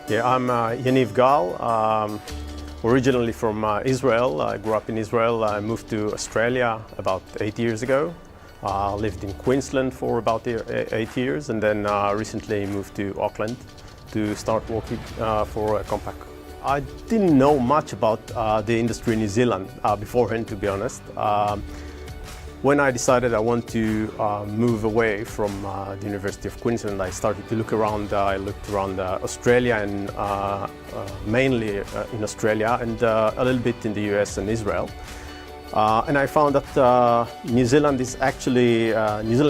Yeah, I'm Yaniv Gal, originally from Israel. I grew up in Israel. I moved to Australia about 8 years ago. Lived in Queensland for about 8 years, and then recently moved to Auckland to start working for Compac. I didn't know much about the industry in New Zealand beforehand, to be honest. When I decided I want to move away from the University of Queensland, I started to look around. I looked around Australia and mainly in Australia and a little bit in the US and Israel. And I found that New Zealand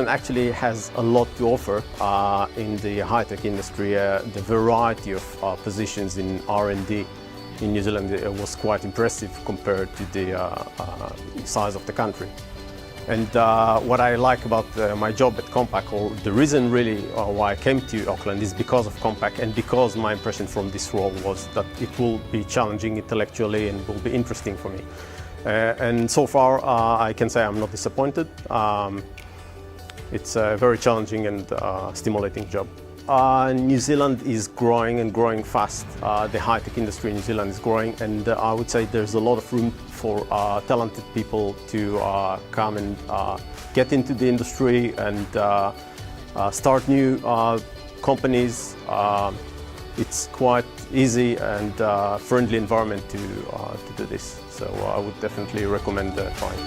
actually has a lot to offer in the high-tech industry. The variety of positions in R&D in New Zealand was quite impressive compared to the size of the country. And what I like about my job at Compac, or the reason really why I came to Auckland, is because of Compac and because my impression from this role was that it will be challenging intellectually and will be interesting for me. And so far I can say I'm not disappointed. It's a very challenging and stimulating job. New Zealand is growing and growing fast. The high-tech industry in New Zealand is growing, and I would say there's a lot of room for talented people to come and get into the industry and start new companies. It's quite easy and friendly environment to do this, so I would definitely recommend trying.